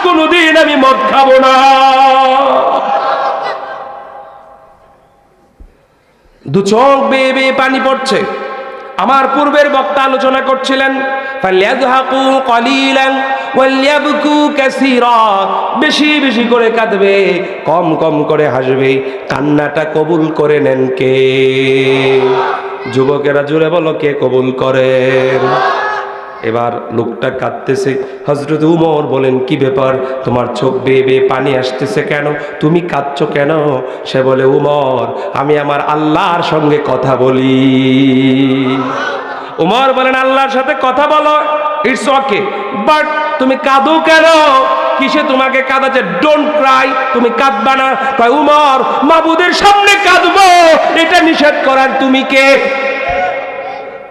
কোনোদিন আমি মদ খাবো না। দু চোখ বেয়ে বেয়ে পানি পড়ছে। আমার পূর্বের বক্তা আলোচনা করছিলেন ফালইয়াযহাকু কলিলান ওয়ালইয়াবকু কাসীরা, বেশি বেশি করে কাঁদবে, কম কম করে হাসবে। কান্নাটা কবুল করে নেন কে? যুবকেরা জুড়ে বলো, কে কবুল করেন? এবার লোকটা কাঁদতেছে। হযরত উমর বলেন, কি ব্যাপার, তোমার চোখ বেয়ে বেয়ে পানি আসতেছে কেন? তুমি কাঁদছো কেন? সে বলে, উমর, আমি আমার আল্লাহর সঙ্গে কথা বলি। উমর বলেন, আল্লাহর সাথে কথা বলো, ইটস ওকে, বাট তুমি কাঁদো কেন? কিসে তোমাকে কাঁদাচ্ছে? ডোন্ট ক্রাই, তুমি কাঁদবা না। কয়, উমর, মাবুদের সামনে কাঁদবো, এটা নিষেধ করার তুমি কে?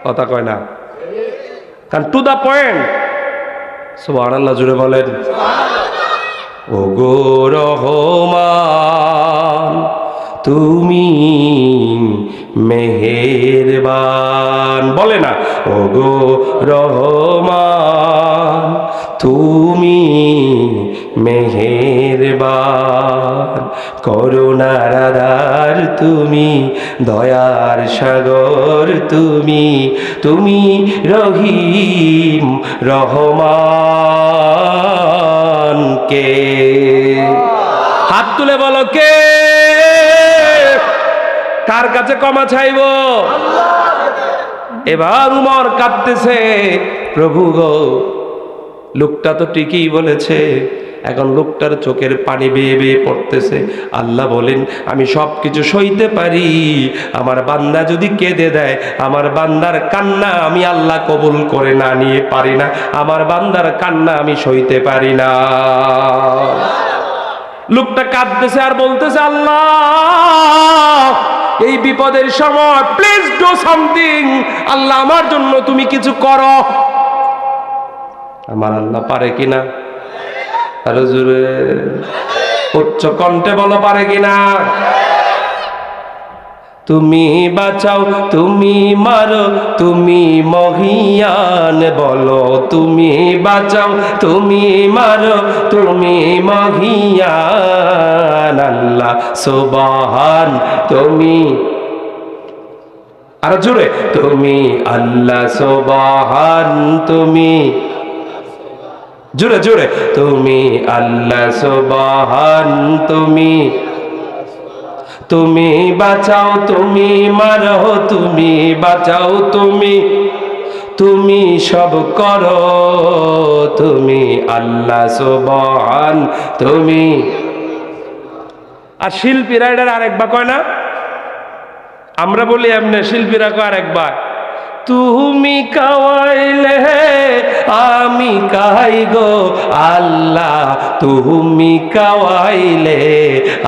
কথা কয় না, কারণ টু দা পয়েন্ট। সুবহানাল্লাহ জুড়ে বলেন। ও গো রহমান, তুমি মেহেরবান, বলে না? ও গো রহমান, তুমি মেহেরবান, করুণার আধার তুমি, দয়ার সাগর তুমি, তুমি রহিম রহমান। কে? হাত তুলে বলো, কে? কার কাছে ক্ষমা চাইব? এবার উমর কাঁদতেছে, প্রভু গো, লোকটা তো ঠিকই বলেছে। এখন লোকটার চোখের পানি বেয়ে বেয়ে পড়তেছে। আল্লাহ বলেন, আমি সব কিছু সইতে পারি, আমার বান্দা যদি কেঁদে দেয়, আমার বান্দার কান্না আমি আল্লাহ কবুল করে না নিয়ে পারি না। আমার বান্দার কান্না আমি সইতে পারি না। লোকটা কাঁদতেছে আর বলতেছে, আল্লাহ, এই বিপদের সময় প্লিজ ডু সামথিং, আল্লাহ আমার জন্য তুমি কিছু করো। আমার আল্লাহ পারে কিনা? আরো জোরে উচ্চ কণ্ঠে বলো, পারে কিনা? তুমি বাঁচাও, তুমি মারো, তুমি মহিয়ান, বলো তুমি বাঁচাও, তুমি মারো, তুমি মহিয়ান। আল্লাহ সুবহান, তুমি, আরো জোরে, তুমি আল্লাহ সুবহান, তুমি, জোরে জোরে, তুমি আল্লাহ সুবহান, তুমি, তুমি বাঁচাও, তুমি মারো, তুমি বাঁচাও, তুমি, তুমি সব করো, তুমি আল্লাহ সুবহান, তুমি। আর শিল্পীরা এটার আরেকবার কয় না? আমরা বলি এমনি, শিল্পীরা কয় আরেকবার, তুমি কাওয়াইলে আমি কাই গো আল্লাহ, তুমি কাওয়াইলে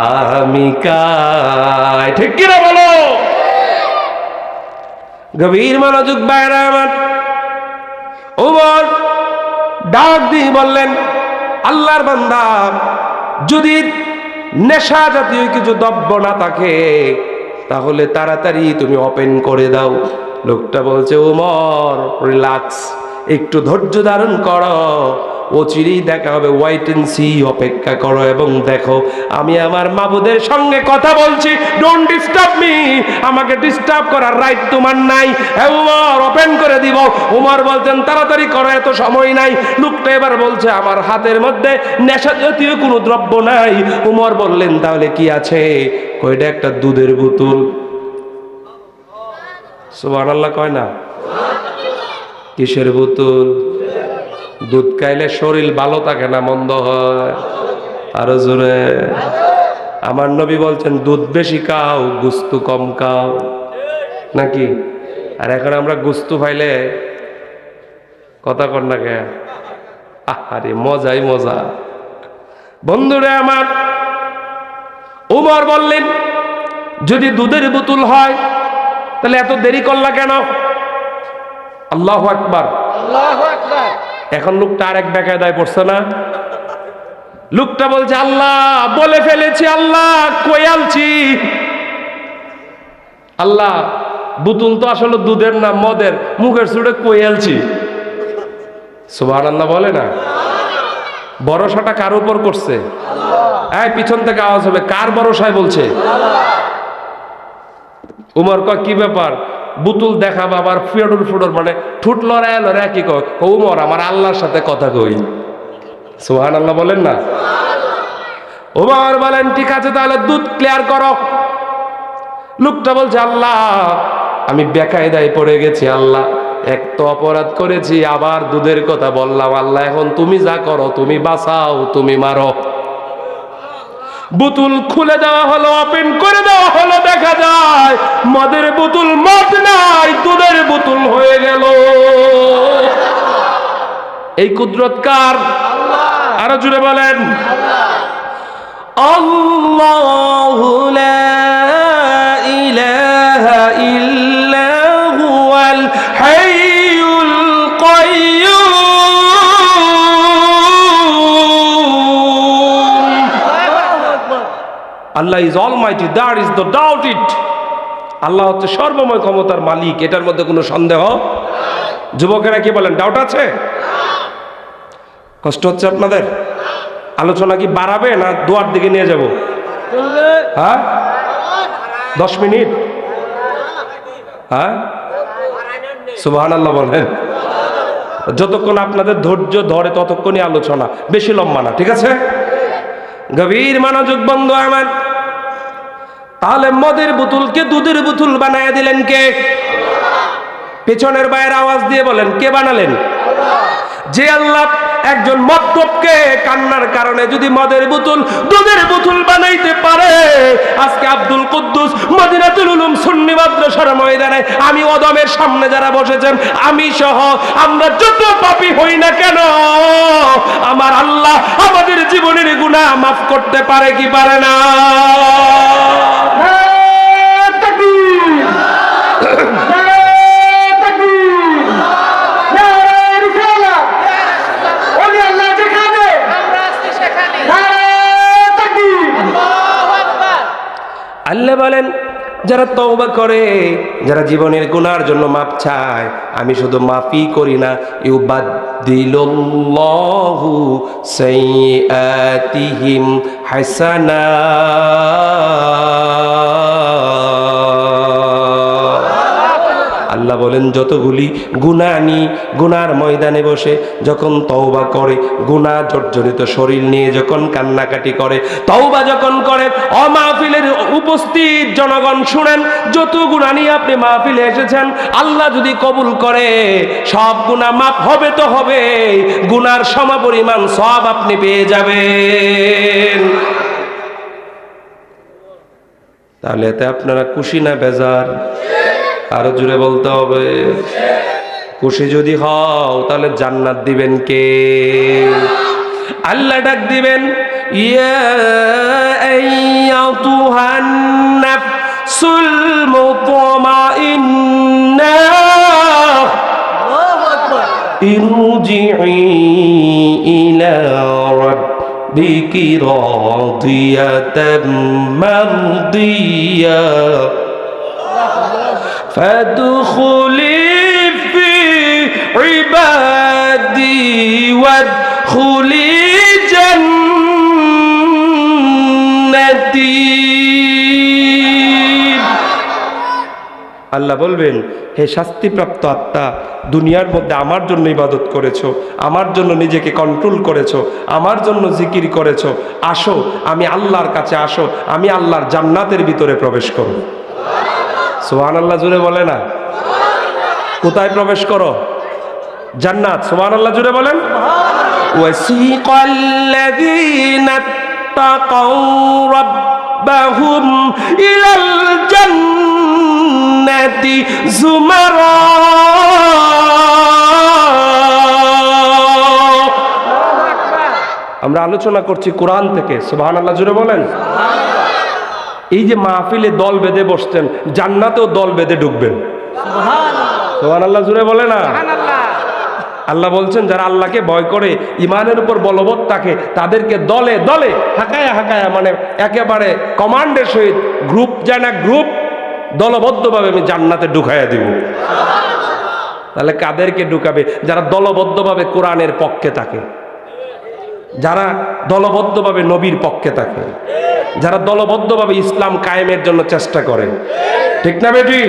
আমি কাই। ঠিক কিনা বলো? গভীর মনোযোগ বাইরা আমার। ওমর ডাক দিয়ে বললেন, আল্লাহর বান্দা, যদি নেশা জাতীয় কিছু দ্রব্য না থাকে তাহলে তাড়াতাড়ি তুমি ওপেন করে দাও। লোকটা বলছে, ওমর রিল্যাক্স, একটু ধৈর্য ধারণ করো, অচিরেই দেখা হবে, ওয়াইট এন্ড সি, অপেক্ষা করো এবং দেখো আমি আমার মাবুদের সঙ্গে কথা বলছি। ডোন্ট ডিস্টার্ব মি, আমাকে ডিস্টার্ব করার রাইট তোমার নাই। উমর ওপেন করে দিব। উমর বলছেন, তাড়াতাড়ি করো, এত সময় নাই। লোকটা এবার বলছে, আমার হাতের মধ্যে নেশা জাতীয় কোনো দ্রব্য নাই। উমর বললেন, তাহলে কি আছে? কয়টা একটা দুধের বোতল। সুবহানাল্লাহ কয় না? কিসের বোতল? দুধ খাইলে শরীর ভালো থাকে না মন্দ হয়? আরো জোরে। আমার নবী বলছেন, দুধ বেশি খাও, গুস্তু কম খাও, নাকি? আর এখন আমরা গুস্তু পাইলে কথা কর না কে? আরে মজাই মজা। বন্ধুরে আমার, উমর বললেন, যদি দুধের বোতল হয় তাহলে এত দেরি করলা কেন? আল্লাহু আকবার, আল্লাহু আকবার। এখন লোকটা আরেক বেকায়দায় পড়ছে না? লোকটা বলছে, আল্লাহ বলে ফেলেছি, আল্লাহ কই আলছি। আল্লাহ, বোতল তো আসলে দুধের না মদের, মুখের চুড়ে কই আলছি। সুবহানাল্লাহ বলে না? ভরসাটা কার উপর করছে? এই পিছন থেকে আওয়াজ হবে, কার ভরসায় বলছে? উমর কয় কি ব্যাপার, বুতুল দেখা বাবার ফুডর মানে ঠুট লড়ায় লড়ায় কি কয়, উমর আমার আল্লাহর সাথে কথা কই। সুবহানাল্লাহ বলেন না। উমর বলেন ঠিক আছে তাহলে দুধ ক্লিয়ার করো। লোকটা বলছে আল্লাহ আমি বেকায়দায় পড়ে গেছি, আল্লাহ এক তো অপরাধ করেছি, আবার দুধের কথা বললাম, আল্লাহ এখন তুমি যা করো, তুমি বাঁচাও, তুমি মারো। বোতল খুলে দেওয়া হলো, ওপেন করে দেওয়া হলো, দেখা যায় মদের বোতল মদ নাই, দুধের বোতল হয়ে গেল। এই কুদরত কার? আরো জুড়ে বলেন আল্লাহু লা ইলাহা ইল্লা হুয়াল হাইয়ুল কাইয়্যুম। Allah is almighty, that is the doubt it. Allah হচ্ছে সর্বময় ক্ষমতার মালিক, এটার মধ্যে কোনো সন্দেহ। যুবকেরা কি বলেন, ডাউট আছে? কষ্ট হচ্ছে আপনাদের? আলোচনা কি বাড়াবে না দোয়ার দিকে নিয়ে যাব? হ্যাঁ 10 মিনিট। হ্যাঁ সুবহানাল্লাহ বলেন। যতক্ষণ আপনাদের ধৈর্য ধরে ততক্ষণই আলোচনা, বেশি লম্বা না, ঠিক আছে? গভীর মনোযোগ বন্ধু আমার। তাহলে মদের বোতলকে দুধের বোতল বানায় দিলেন কে? পেছনের বাইরে আওয়াজ দিয়ে বলেন কে বানালেন? যে আল্লাহ একজন মদ্যপকে কান্নার কারণে যদি মদের বোতল দুধের বোতল বানাইতে পারে, আজকে আব্দুল কুদ্দুস মদিনাতুল উলুম সুন্নি মাদ্রাসার ময়দানে আমি ওদমের সামনে যারা বসেছেন, আমি সহ আমরা যত পাপী হই না কেন, আমার আল্লাহ আমাদের জীবনের গুনাহ মাফ করতে পারে কি পারে না? আল্লাহ বলেন যারা তওবা করে, যারা জীবনের গুনার জন্য মাপ চায়, আমি শুধু মাফই করি না, ইউবাদদিলুল্লাহু সাইয়্যাতিহিম হাসানাত। আল্লাহ বলেন যতগুলি গুনাহী গুনার ময়দানে বসে যখন তওবা করে, গুনাহ জর্জরিত শরীর নিয়ে যখন কান্নাকাটি করে, তওবা যখন করে, মাহফিলের উপস্থিত জনগণ শুনেন, যত গুনাহ নিয়ে আপনি মাহফিলে এসেছেন, আল্লাহ যদি কবুল করে সব গুনাহ মাফ হবে তো হবে, গুনার সমপরিমাণ সব আপনি পেয়ে যাবেন। তাহলে এতে আপনারা খুশি না বেজার? আরো জুড়ে বলতে হবে। খুশি যদি হও তাহলে জান্নাত দিবেন কে? আল্লাহ ডাক দিবেন, ইয়া আইয়াতুহান নাফসুল মুতমাইন্না ইরজিই ইলা রাব্বিকি রাদিয়াতাম মারদিয়া فادخلي في عبادي وادخلي جنتي। আল্লাহ বলবেন, হে শাস্তিপ্রাপ্ত আত্মা, দুনিয়ার মধ্যে আমার জন্য ইবাদত করেছো, আমার জন্য নিজেকে কন্ট্রোল করেছো, আমার জন্য জিকির করেছো, আসো আমি আল্লাহর কাছে আসো, আমি আল্লাহর জান্নাতের ভিতরে প্রবেশ করো। সুবহানাল্লাহ জুড়ে বলে না? কোথায় প্রবেশ করো? জান্নাত। সুবহানাল্লাহ জুড়ে বলেন। ওয়াসিকাল্লাযীনা তাকাউ রাব্বাহুম ইলাল জান্নাতি যুমারা। আমরা আলোচনা করছি কোরআন থেকে। সুবহানাল্লাহ জুড়ে বলেন। এই যে মাহফিলে দল বেঁধে বসতেন, জান্নাতেও দল বেঁধে ঢুকবেন। সুবহানাল্লাহ জুড়ে বলে না? আল্লাহ বলছেন যারা আল্লাহকে ভয় করে, ইমানের উপর বলবৎ থাকে, তাদেরকে দলে দলে হাঁকায়া হাঁকায়া, মানে একেবারে কমান্ডের সহিত, গ্রুপ যায় না, গ্রুপ দলবদ্ধভাবে আমি জান্নাতে ঢুকাইয়া দিব। তাহলে কাদেরকে ঢুকাবে? যারা দলবদ্ধভাবে কোরআনের পক্ষে থাকে। যারা দলবদ্ধভাবে নবীর পক্ষে থাকে, যারা দলবদ্ধভাবে ইসলাম কায়েমের জন্য চেষ্টা করে। ঠিক না বেটি?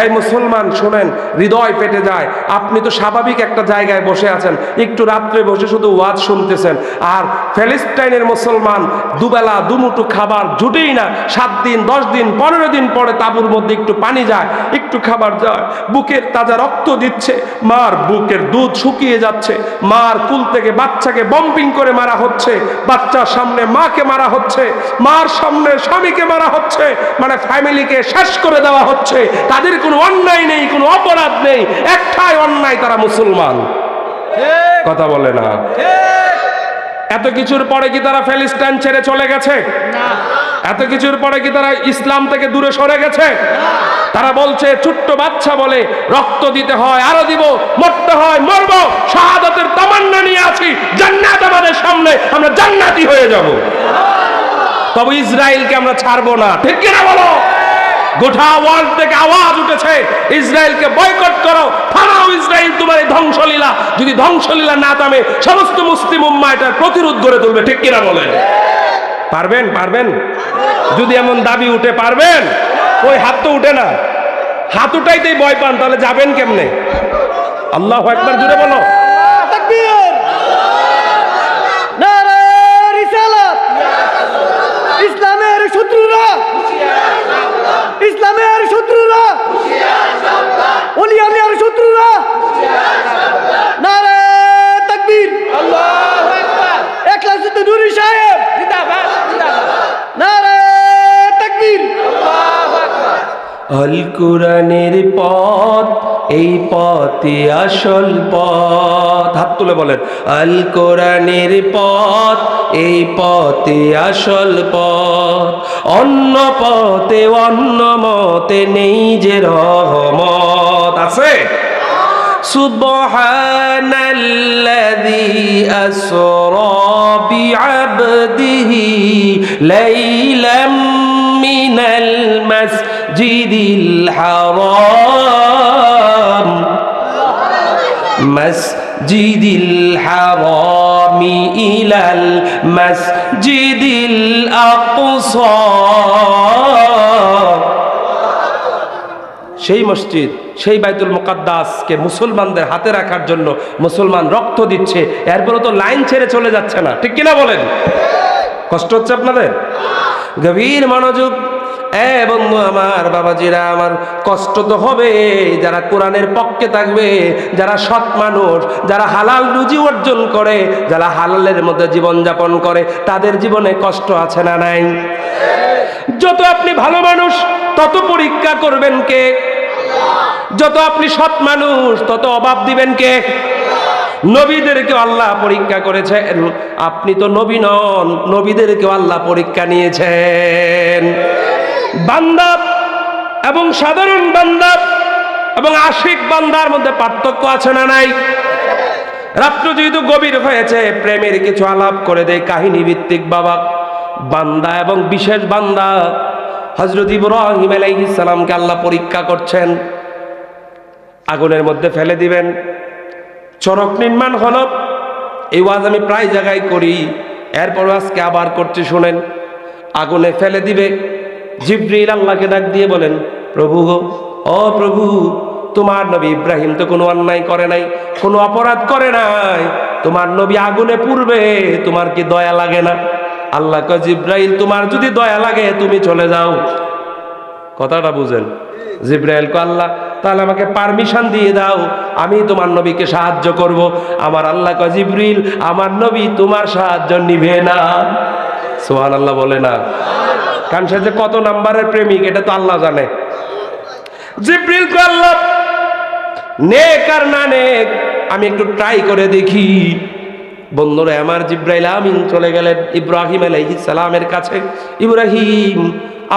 এই মুসলমান শোনেন, হৃদয় ফেটে যায়। আপনি তো স্বাভাবিক একটা জায়গায় বসে আছেন, একটু রাত্রে বসে শুধু ওয়াজ শুনতেছেন, আর ফিলিস্তিনের মুসলমান দুবেলা দুমুঠো খাবার জুটেই না, 7 দিন 10 দিন 15 দিন পরে তাঁবুর মধ্যে একটু পানি যায়, একটু খাবার যায়, বুকের তাজা রক্ত দিচ্ছে, মার বুকের দুধ শুকিয়ে যাচ্ছে, মার কুল থেকে বাচ্চাকে বম্পিং করে মারা হচ্ছে, বাচ্চার সামনে মাকে মারা হচ্ছে, মার সামনে স্বামীকে মারা হচ্ছে, মানে ফ্যামিলিকে শেষ করে দেওয়া হচ্ছে। তাদের কোনো অন্যায় নেই, কোনো অপরাধ নেই, একটাই অন্যায়, তারা মুসলমান। কথা বলে না? এত কিছুর পরে কি তারা ফিলিস্তিন ছেড়ে চলে গেছে? এত কিছুর পরে কি তারা ইসলাম থেকে দূরে সরে গেছে? তারা বলছে, ছোট্ট বাচ্চা বলে রক্ত দিতে হয়, আরো দিব, মরতে হয় মরবো, শাহাদাতের তামান্না নিয়ে আছি, জান্নাত আমাদের সামনে, আমরা জান্নাতি হয়ে যাব। তবে ইসরায়েলকে আমরা ছাড়বো না। ঠিক কিনা বলো? গোটা ওয়ার্ল্ড থেকে আওয়াজ উঠেছে, ইসরায়েলকে বয়কট করো, থামাও ইসরায়েল তোমার এই ধ্বংসলীলা। যদি ধ্বংসলীলা না থামে, সমস্ত মুসলিম উম্মাহ এটার প্রতিরোধ গড়ে তুলবে। ঠিক কিনা বলেন? পারবেন? পারবেন? যদি এমন দাবি উঠে পারবেন? ওই হাত তো উঠে না, হাত উঠাইতেই ভয় পান, তাহলে যাবেন কেমনে? আল্লাহু আকবার জুড়ে বলো। তাকবীর, নারে রিসালাত। ইসলামের শত্রুরা, ইসলামের শত্রুরা, ওলি আউলিয়ার শত্রুরা, নারে তাকবীর, আল্লাহু আকবার। একলাসুদ্দ নুরি সাহেব জিন্দাবাদ, জিন্দাবাদ, নারে তাকবীর, আল্লাহু আকবার। আল কোরআনের পথ, এই পথে আসল পথ। হাত তুলে বলেন, আল কোরআনের পথ, এই পথে আসল পথ। অন্য পথে অন্য মতে নেই যে রহমত। আছে? সুবহানাল্লাযী আসরা বিআবদিহি লাইলাম মিনাল মাসজিদিল হারাম, মাসজিদিল হারামি ইলাল মাসজিদিল আকসা। সেই মসজিদ, সেই বাইতুল মুকাদ্দাসকে মুসলমানদের হাতে রাখার জন্য মুসলমান রক্ত দিচ্ছে, এরপরও তো লাইন ছেড়ে চলে যাচ্ছে না। ঠিক কিনা বলেন? কষ্ট হচ্ছে আপনাদের? গভীর মনোযোগ। বন্ধু আমার, বাবাজিরা আমার, কষ্ট তো হবে। যারা কোরআনের পক্ষে থাকবে, যারা সৎ মানুষ, যারা হালাল রুজি অর্জন করে, যারা হালালের মধ্যে জীবন যাপন করে, তাদের জীবনে কষ্ট আছে না নাই? যত আপনি ভালো মানুষ, তত পরীক্ষা করবেন কে? যত আপনি সৎ মানুষ, তত অভাব দিবেন কে? নবীদেরকে আল্লাহ পরীক্ষা করেছেন। আপনি তো নবী নন, নবীদেরকে আল্লাহ পরীক্ষা নিয়েছেন। বান্দা এবং সাধারণ বান্দা এবং আশিক বান্দার মধ্যে পার্থক্য আছে না নাই? রাত্র যেহেতু গভীর হয়েছে, প্রেমের কিছু আলাপ করে দেয় কাহিনী ভিত্তিক। বাবা, বান্দা এবং বিশেষ বান্দা হযরত ইব্রাহিম আলাইহিস সালামকে আল্লাহ পরীক্ষা করছেন। আগুনের মধ্যে ফেলে দিবেন, চরক নির্মাণ হলো। এই ওয়াজ আমি প্রায় জায়গায় করি, এরপর আজকে আবার করছি, শুনেন। আগুনে ফেলে দিবে, জিবরিল আল্লাহকে ডাক দিয়ে বলেন, প্রভু গো, ও প্রভু, তোমার নবী ইব্রাহিম তো কোনো অন্যায় করে নাই, কোনো অপরাধ করে নাই, তোমার নবী আগুনে পুড়বে, তোমার কি দয়া লাগে না? আল্লাহ কয়, জিবরাইল, তোমার যদি দয়া লাগে তুমি চলে যাও। কথাটা বুঝেন? জিবরাইল কয়, আল্লাহ তাহলে আমাকে পারমিশন দিয়ে দাও, আমি তোমার নবীকে সাহায্য করব। আমার আল্লাহ কয়, জিবরিল, আমার নবী তোমার সাহায্য নিবে না। সুবহানাল্লাহ বলে না? কারণ সে যে কত নাম্বারের প্রেমিক এটা তো আল্লাহ জানে। জিবরিল কয়, আল্লাহ নেক আর না নেক আমি একটু ট্রাই করে দেখি। বন্ধুরা আমার, জিবরাইল আমিন চলে গেলেন ইব্রাহিম আলাইহিস সালামের কাছে। ইব্রাহিম,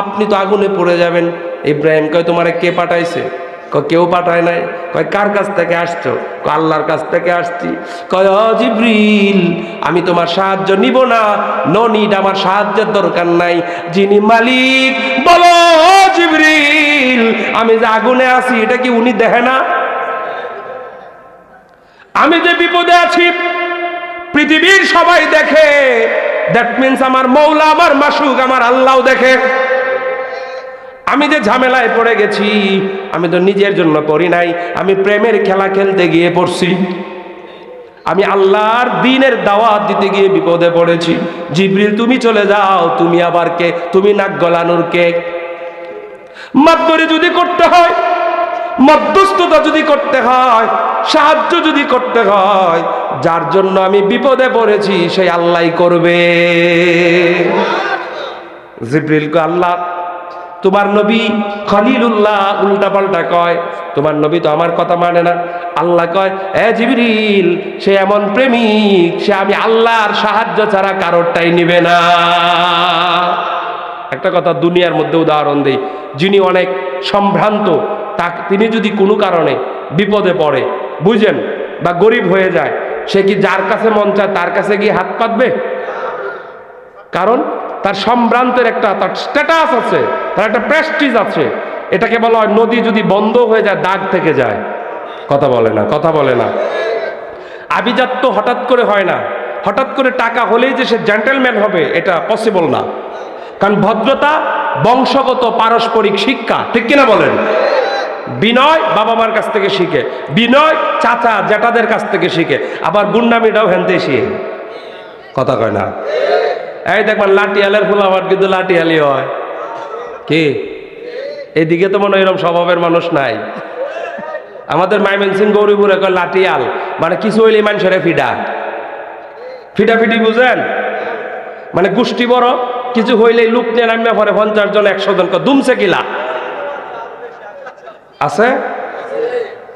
আপনি তো আগুনে পড়ে যাবেন। ইব্রাহিম কয়, তোমারে কে পাঠাইছে? কয়, কেউ পাঠায় নাই। কয়, কার কাছ থেকে আসছো? কয়, আল্লাহর কাছ থেকে আসছি। কয়, ও জিবরিল, আমি তোমার সাহায্য নিব না, নো নিড, আমার সাহায্যের দরকার নাই। যিনি মালিক, বলো ও জিবরিল, আমি যে আগুনে আছি এটা কি উনি দেখে না? আমি যে বিপদে আছি, পৃথিবীর সবাই দেখে, দ্যাট মিন্স আমার মৌলা, আমার মাসুক, আমার আল্লাহ দেখে। আমি যে ঝামেলায় পড়ে গেছি, আমি তো নিজের জন্য পড়ি নাই, আমি প্রেমের খেলা খেলতে গিয়ে পড়ছি। আমি আল্লাহর দ্বীনের দাওয়াত দিতে গিয়ে বিপদে পড়েছি। জিবরিল তুমি চলে যাও, তুমি আবার কে? তুমি নাক গলানোর কে? মাতবরি যদি করতে হয়, মধ্যস্থতা যদি করতে হয়, সাহায্য যদি করতে হয়, যার জন্য আমি বিপদে পড়েছি সেই আল্লাহই করবে। জিবরিলকে আল্লাহ, তোমার নবী খলিলুল্লাহ উল্টা পাল্টা কয়, তোমার নবী তো আমার কথা মানে না। আল্লাহ কয়, এ জিবরিল, সে এমন প্রেমিক, সে আমি আল্লাহর সাহায্য ছাড়া কারোরটাই নিবে না। একটা কথা দুনিয়ার মধ্যে উদাহরণ দেই, যিনি অনেক সম্ভ্রান্ত, তিনি যদি কোনো কারণে বিপদে পড়ে, বুঝেন, বা গরিব হয়ে যায়, সে কি যার কাছে মন চায় তার কাছে গিয়ে হাত পাতবে? কারণ তার সম্ভ্রান্তের একটা, তার স্ট্যাটাস আছে, তার একটা প্রেস্টিজ আছে। এটাকে বলা হয় নদী যদি বন্ধ হয়ে যায় দাগ থেকে যায়। কথা বলে না, কথা বলে না। আভিজাত্য হঠাৎ করে হয় না, হঠাৎ করে টাকা হলেই যে সে জেন্টেলম্যান হবে এটা পসিবল না। কারণ ভদ্রতা বংশগত পারস্পরিক শিক্ষা, ঠিক কিনা বলেন? বিনয় বাবা মার কাছ থেকে শিখে, বিনয় চাচা জ্যাঠাদের কাছ থেকে শিখে, আবার গুন্ডামিটাও হেনতে শিখে। কথা কয় না? এই দেখবেন লাঠিয়ালের ফুলাবার কিন্তু লাঠিয়ালি হয় কি? এদিকে তো মনে হয় এরকম স্বভাবের মানুষ নাই। আমাদের মাইমেনসিং গৌরীপুরে কয় লাঠিয়াল, মানে কিছু হইলে মানুষের ফিডা ফিডাফিডি, বুঝেন? মানে গোষ্ঠী বড়, কিছু হইলেই লুক নিয়ে নামিয়ে পরে 50 জন 100 জন দুমছে কিলা আছে,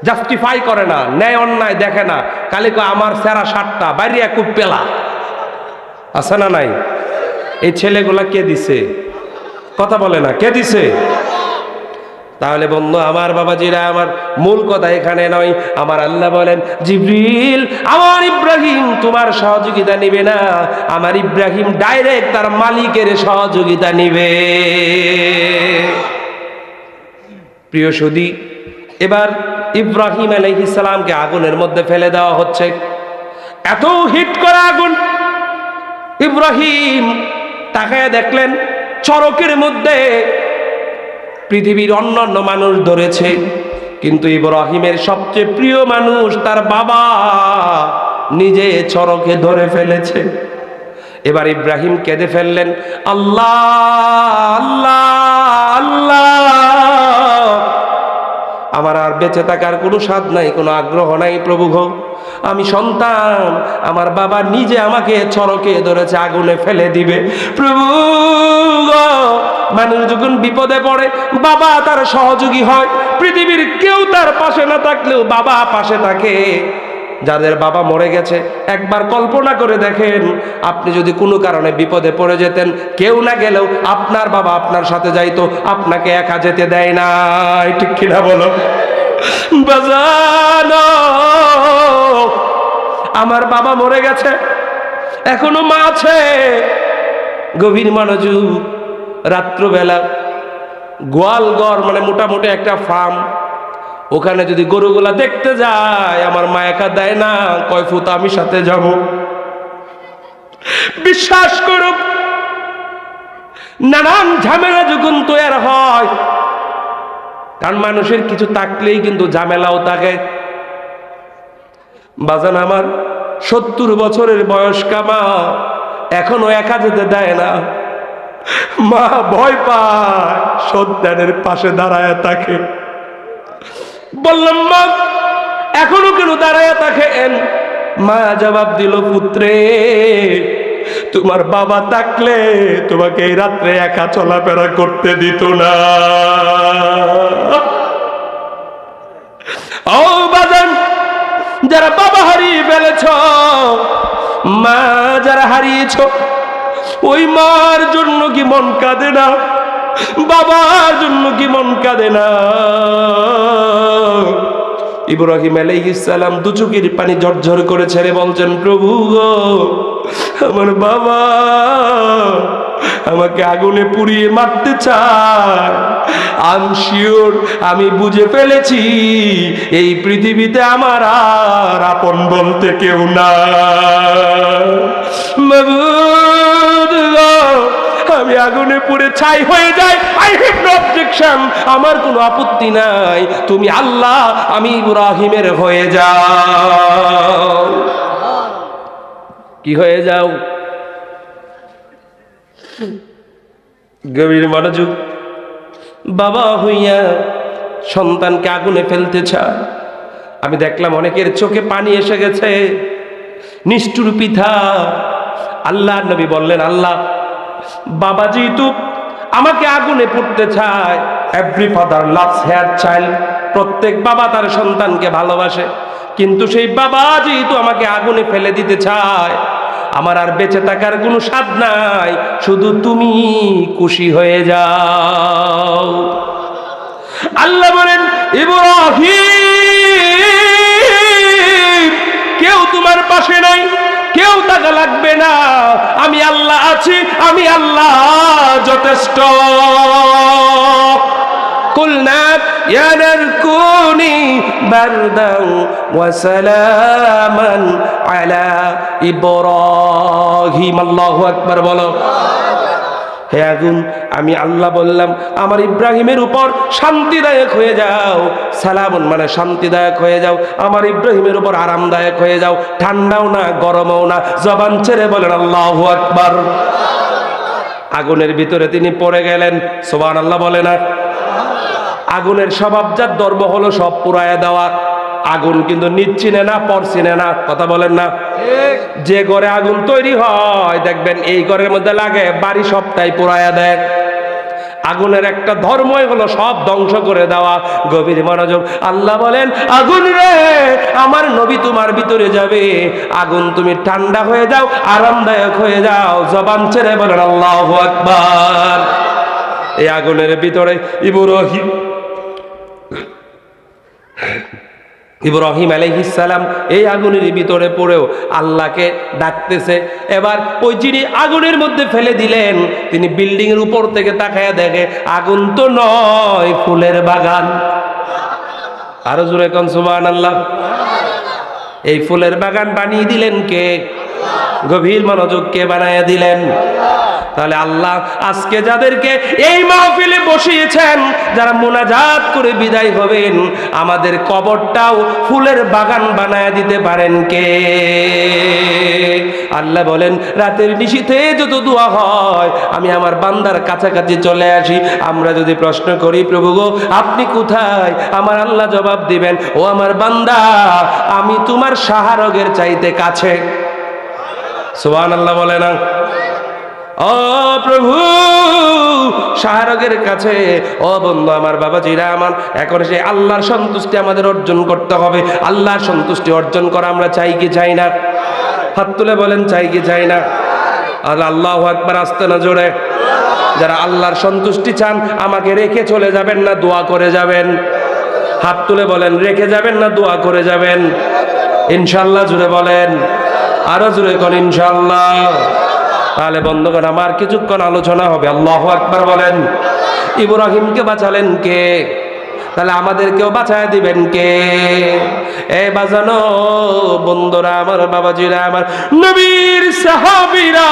জাস্টিফাই করে না, ন্যায় অন্যায় দেখে না, খালি কয় আমার সেরা 60টা বাইরিয়া খুব পেলা। আছে না নাই? এই ছেলেগুলা কে দিছে? কথা বলে না, কে দিছে? তাহলে বন্ধু আমার, বাবাজিরা আমার, মূল কথা এখানে নয়। আমার আল্লাহ বলেন, জিবরিল, আমার ইব্রাহিম তোমার সহযোগিতা নিবে না, আমার ইব্রাহিম ডাইরেক্ট তার মালিকের সহযোগিতা নিবে। প্রিয় সুধী, এবার ইব্রাহিম আলাইহিস সালামকে আগুনের মধ্যে ফেলে দেওয়া হচ্ছে। এত হিট করা আগুন, ইব্রাহিম তাকায় দেখলেন চরকের মধ্যে পৃথিবীর অন্যান্য মানুষ ধরেছে, কিন্তু ইব্রাহিমের সবচেয়ে প্রিয় মানুষ তার বাবা নিজে চরকে ধরে ফেলেছে। এবার ইব্রাহিম কেঁদে ফেললেন, আল্লাহ আল্লাহ আল্লাহ, আমার আর বেঁচে থাকার কোনো স্বাদ নাই, কোনো আগ্রহ নাই প্রভু গো, আমি সন্তান, আমার বাবা নিজে আমাকে চরকে ধরেছে, আগুনে ফেলে দিবে প্রভু গো। মানুষ যখন বিপদে পড়ে বাবা তার সহযোগী হয়, পৃথিবীর কেউ তার পাশে না থাকলেও বাবা পাশে থাকে। যাদের বাবা মরে গেছে একবার কল্পনা করে দেখেন, আপনি যদি কোনো কারণে বিপদে পড়ে যেতেন, কেউ না গেলেও আপনার বাবা আপনার সাথে যাইতো, আপনাকে একা যেতে দেয় না, ঠিক কিনা বলো বাজানো? আমার বাবা মরে গেছে, এখনো মা আছে। গভীর মনোযোগ, রাত্রবেলা গোয়ালঘর মানে মোটামুটি একটা ফার্ম, ওখানে যদি গরুগুলা দেখতে যায়, আমার মা একা দেয় না, কয় ফুত আমি সাথে যাব। বিশ্বাস করো, নানান ঝামেলা যখন তৈরি হয়, কারণ মানুষের কিছু থাকলেই কিন্তু ঝামেলাও থাকে। বাজান আমার 70 বছরের বয়স্কা মা এখনো একা যেতে দেয় না। মা ভয় পায়, সন্তানের পাশে দাঁড়ায় থাকে। বললাম, মা এখনো কেন দাঁড়ায় থাকেন? মা জবাব দিল, পুত্রে তোমার বাবা থাকলে তোমাকে এই রাত্রে একা চলাফেরা করতে দিত না। ও বাজান, যারা বাবা হারিয়ে ফেলেছ, মা যারা হারিয়েছ, ওই মার জন্য কি মন কাঁদে না? বাবার জন্য কি মন কাঁদে না? ইব্রাহিম আলাইহিস সালাম দু চোখের পানি ঝরঝর করে ছেড়ে বলছেন, প্রভু গো, আমার বাবা আমাকে আগুনে পুড়িয়ে মারতে চায়। আই এম শিওর, আমি বুঝে ফেলেছি এই পৃথিবীতে আমার আর আপন বলতে কেউ না। মাবুদ গো, আমি আগুনে পুড়ে ছাই হয়ে যাই, আই হ্যাভ নো অবজেকশন, আমার কোনো আপত্তি নাই। তুমি আল্লাহ, আমি ইব্রাহিমের হয়ে যাও। কি হয়ে যাও? গভীর মনোযোগ। বাবা হইয়া সন্তানকে আগুনে ফেলতে চায়। আমি দেখলাম অনেকের চোখে পানি এসে গেছে, নিষ্ঠুর পিতা। আল্লাহ নবী বললেন, আল্লাহ, বাবা যেহেতু আমাকে আগুনে পুড়তে চায়, every father loves her child, প্রত্যেক বাবা তার সন্তানকে ভালোবাসে, কিন্তু সেই বাবা যেহেতু আমাকে আগুনে ফেলে দিতে চায়, আমার আর বেঁচে থাকার কোনো স্বাদ নাই, শুধু তুমি খুশি হয়ে যাও। আল্লাহ বলেন, ইব্রাহিম, কেউ তোমার পাশে নাই, কেউ টাকা লাগবে না, আমি আল্লাহ আছি, আমি আল্লাহ যথেষ্ট। কুলনা ইয়া নার কুনি বারদান ওয়া সালামান আলা ইব্রাহিম। আল্লাহু আকবার বলো। হে আগুন, আমি আল্লাহ বললাম আমার ইব্রাহিমের উপর শান্তিদায়ক হয়ে যাও। সালামুন মানে শান্তিদায়ক হয়ে যাও, আমার ইব্রাহিমের উপর আরামদায়ক হয়ে যাও, ঠান্ডাও না গরমও না। জবান ছেড়ে বলেন আল্লাহু আকবার। আগুনের ভিতরে তিনি পড়ে গেলেন। সুবহানাল্লাহ বলে না? আগুনের স্বভাবজাত ধর্ম হলো সব পুরায়া দেওয়া। আগুন কিন্তু নিচ চিনে না, পর চিনে না। কথা বলেন না? যে ঘরে আগুন তৈরি হয় দেখবেন এই ঘরের মধ্যে লাগে, বাড়ি সবটাই পুরায়া দেয়। আগুনের একটা ধর্মই হলো সব ধ্বংস করে দেওয়া। গভীর মনোযোগ। আল্লাহ বলেন, আগুন রে, আমার নবী তোমার ভিতরে যাবে, আগুন তুমি ঠান্ডা হয়ে যাও, আরামদায়ক হয়ে যাও। জবান ছেড়ে বলেন আল্লাহু আকবার। এই আগুনের ভিতরে ইব্রাহিম আলাইহিস সালাম এই আগুনের ভিতরে পড়েও আল্লাহকে ডাকতেছে। এবার ওই যিনি আগুনের মধ্যে ফেলে দিলেন, তিনি বিল্ডিং এর উপর থেকে তাকায়া দেখে আগুন তো নয়, ফুলের বাগান। আরো জোরে কোন সুবহানাল্লাহ। এই ফুলের বাগান বানিয়ে দিলেন কে? গভীর মনোযোগ। কে বানায়া দিলেন? তাহলে আল্লাহ আজকে যাদেরকে এই মাহফিলে বসিয়েছেন, যারা মুনাজাত করে বিদায় হবেন, আমাদের কবরটাও ফুলের বাগান বানায় দিতে পারেন কে? আল্লাহ বলেন, রাতের নিশীথে যত দোয়া হয় আমি আমার বান্দার কাছাকাছি চলে আসি। আমরা যদি প্রশ্ন করি, প্রভু গো আপনি কোথায়? আমার আল্লাহ জবাব দিবেন, ও আমার বান্দা, আমি তোমার শাহরগের চাইতে কাছে। সুবহানাল্লাহ বলে না? ও প্রভু, শাহরগের কাছে। ও বন্ধু আমার, বাবাজিরা আমার, এখন সেই আল্লাহর সন্তুষ্টি আমাদের অর্জন করতে হবে। আল্লাহর সন্তুষ্টি অর্জন করা আমরা চাই কি চাই না? হাত তুলে বলেন, চাই কি চাই না? আল্লাহু আকবার। আসতে না জোরে। যারা আল্লাহর সন্তুষ্টি চান, আমাকে রেখে চলে যাবেন না, দোয়া করে যাবেন। হাত তুলে বলেন, রেখে যাবেন না দোয়া করে যাবেন? ইনশাআল্লাহ জোরে বলেন, আরো জোরে কোন ইনশাআল্লাহ। তাহলে বন্ধুগণ, আমার কিছুক্ষণ আলোচনা হবে। আল্লাহু আকবার বলেন। ইব্রাহিমকে বাঁচালেন কে? তাহলে আমাদেরকেও বাঁচায় দিবেন কে? এ বাজানো বন্ধুরা আমার, বাবাজিরা আমার, নবীর সাহাবীরা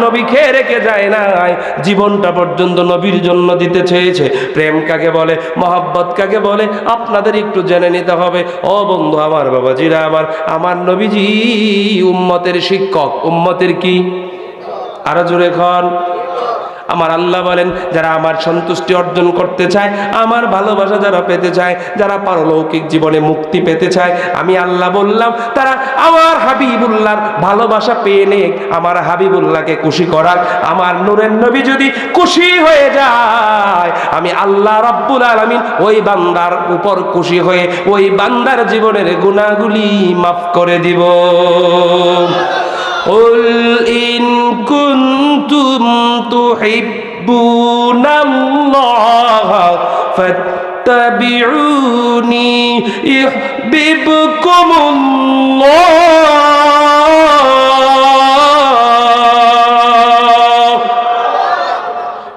নবী খেয়ে রেখে যায় নাই, জীবনটা পর্যন্ত নবীর জন্য দিতে চেয়েছে। প্রেম কাকে বলে, মহব্বত কাকে বলে, আপনাদের একটু জেনে নিতে হবে। ও বন্ধু আমার, বাবাজিরা আমার, আমার নবীজি উম্মতের শিক্ষক। উম্মতের কি? আরো জোরে খন। আমার আল্লাহ বলেন, যারা আমার সন্তুষ্টি অর্জন করতে চায়, আমার ভালোবাসা যারা পেতে চায়, যারা পারলৌকিক জীবনে মুক্তি পেতে চায়, আমি আল্লাহ বললাম তারা আমার হাবিবুল্লাহর ভালোবাসা পেয়ে নেক, আমার হাবিবুল্লাহকে খুশি করাক। আমার নূরের নবী যদি খুশি হয়ে যায়, আমি আল্লাহ রাব্বুল আলামিন ওই বান্দার উপর খুশি হয়ে ওই বান্দার জীবনের গুনাহগুলি মাফ করে দিব। قل إن كنتم تحبون الله فاتبعوني يحببكم الله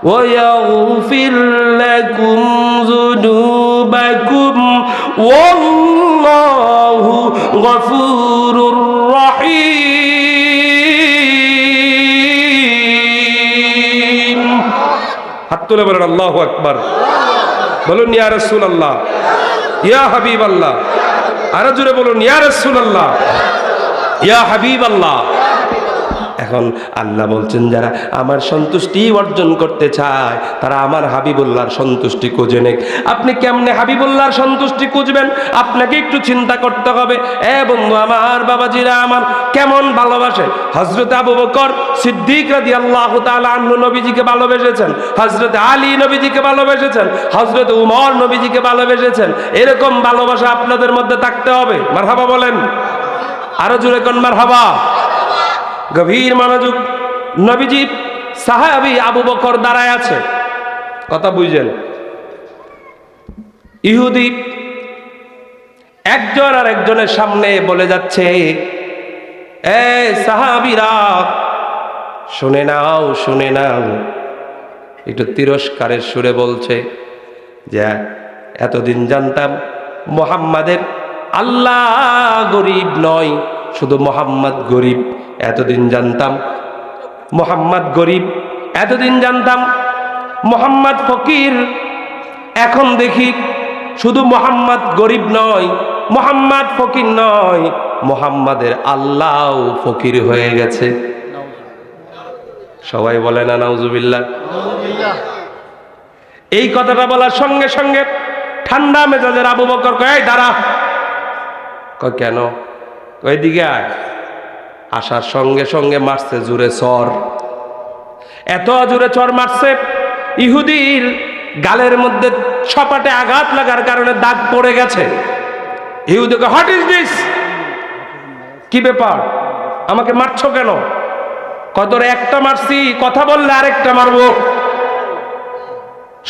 ويغفر لكم ذنوبكم والله غفور رحيم হাত তুলে বলেন আল্লাহু আকবার বলুন ইয়া রাসূলুল্লাহ ইয়া হাবিবাল্লাহ আরো জোরে বলুন ইয়া রাসূলুল্লাহ ইয়া হাবিবাল্লাহ এখন আল্লাহ বলছেন যারা আমার সন্তুষ্টি অর্জন করতে চায় তারা আমার হাবিবুল্লাহর সন্তুষ্টি খুঁজে নেক। আপনি কেমনে হাবিবুল্লাহর সন্তুষ্টি খুঁজবেন আপনাকে একটু চিন্তা করতে হবে। বন্ধু আমার, বাবাজিরা আমার, কেমন ভালোবাসে হযরত আবু বকর সিদ্দিক রাদিয়াল্লাহু তাআলা আনহু নবীজিকে ভালোবেসেছেন, হযরত আলী নবীজিকে ভালোবেসেছেন, হযরত উমর নবীজিকে ভালোবেসেছেন। এরকম ভালোবাসা আপনাদের মধ্যে থাকতে হবে। মারহাবা বলেন, আরো জোরে কোন মারহাবা। গভীর মনোযোগ। নবীজি সাহাবী আবু বকর দাঁড়ায় আছে, কথা বুঝেন। ইহুদি একজন আর একজনের সামনে বলে যাচ্ছে, সাহাবীরা শুনে নাও, শুনে নাও। একটু তিরস্কারের সুরে বলছে যে এতদিন জানতাম মুহাম্মাদের আল্লাহ গরিব নয়, শুধু মুহাম্মদ গরিব। এতদিন জানতাম মুহাম্মদ গরিব, এতদিন জানতাম মুহাম্মদ ফকির। এখন দেখি শুধু মুহাম্মদ গরিব নয়, মুহাম্মদ ফকির নয়, মুহাম্মাদের আল্লাহ ফকির হয়ে গেছে। সবাই বলে না নাউজুবিল্লাহ। এই কথাটা বলার সঙ্গে সঙ্গে ঠান্ডা মেজাজের আবু বকর কয়, দাঁড়া। কয় কেন? ওই দিকে আয়। আসার সঙ্গে সঙ্গে মারছে জোরে চর। এত জোরে চর মারছে ইহুদির গালের মধ্যে ছপাটে আঘাত লাগার কারণে দাগ পড়ে গেছে। ইহুদিকে, হোয়াট ইজ দিস? কি ব্যাপার, আমাকে মারছো কেন? কত একটা মারছি, কথা বললে আরেকটা মারবো।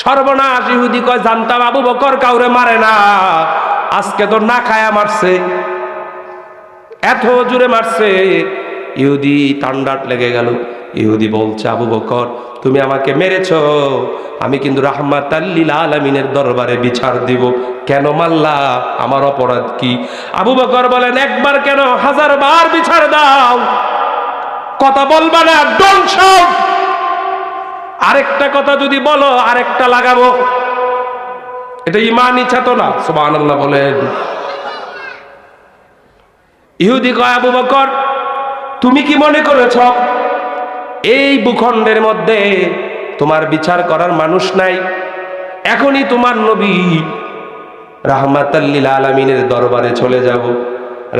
সর্বনাশ। ইহুদি কয়, জানতাম আবু বকর কাউরে মারে না, আজকে তো না খায়া মারছে। এত জোরে মারছে, ইহুদি ঠান্ডাট লেগে গেল। ইহুদি বলছে, আবু বকর তুমি আমাকে মেরেছো, আমি কিন্তু রাহমাতাল লিল আলামিনের দরবারে বিচার দিব। কেন মারলা? আমার অপরাধ কি? আবু বকর বলেন, একবার কেন 1000 বার বিচার দাও। কথা বলবা না, ডোন্ট শাউট। আরেকটা কথা যদি বলো আরেকটা লাগাবো। এটা ঈমান ইচ্ছা না। সুবহানাল্লাহ বলেন। ইহুদি কয়, আবু বকর তুমি কি মনে করেছ এই ভূখণ্ডের মধ্যে তোমার বিচার করার মানুষ নাই? এখনই তোমার নবী রাহমাতাল লিল আলামিনের দরবারে চলে যাব,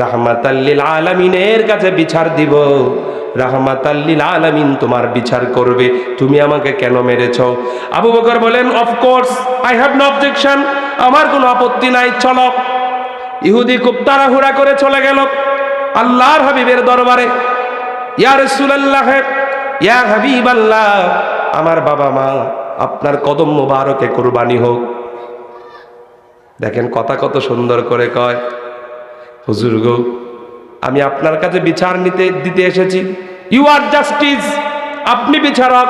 রাহমাতাল লিল আলামিনের কাছে বিচার দিব, রাহমাতাল লিল আলামিন তোমার বিচার করবে। তুমি আমাকে কেন মেরেছ? আবু বকর বলেন, of course I have no objection, আমার কোনো আপত্তি নাই, চলো। ইহুদি খুব তাড়াহুড়া করে চলে গেল আল্লাহর হাবিবের দরবারে। ইয়া রাসূলুল্লাহ, ইয়া হাবিবাল্লাহ, আমার বাবা মা আপনার কদম মোবারকে কুরবানি হোক। দেখেন কথা কত সুন্দর করে কয়, হুজুর গো আমি আপনার কাছে বিচার দিতে এসেছি। ইউ আর জাস্টিস, আপনি বিচারক,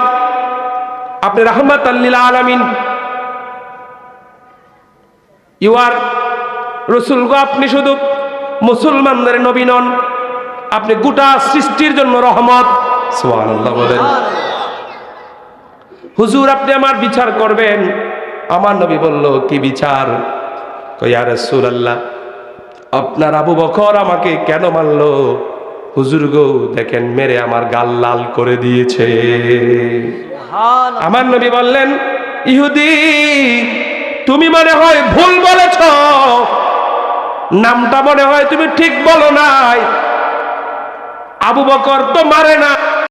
আপনি রাহমাতাল লিল আলামিন। ইউ আর রাসূল গো, আপনি শুধু মুসলমানদের নবী নন, আপনি গোটা সৃষ্টির জন্য রহমত। সুবহানাল্লাহ বলেন। হুজুর আপনি আমার বিচার করবেন। আমার নবী বলল, কি বিচার? কই, ইয়া রাসূলুল্লাহ আপনার আবু বকর আমাকে কেন মারলো? হুজুর গো দেখেন মেরে আমার গাল লাল করে দিয়েছে। আমার নবী বললেন, ইহুদি তুমি মনে হয় ভুল বলেছ, নামটা মনে হয় তুমি ঠিক বলো নাই। আবু বকর তো মারে না,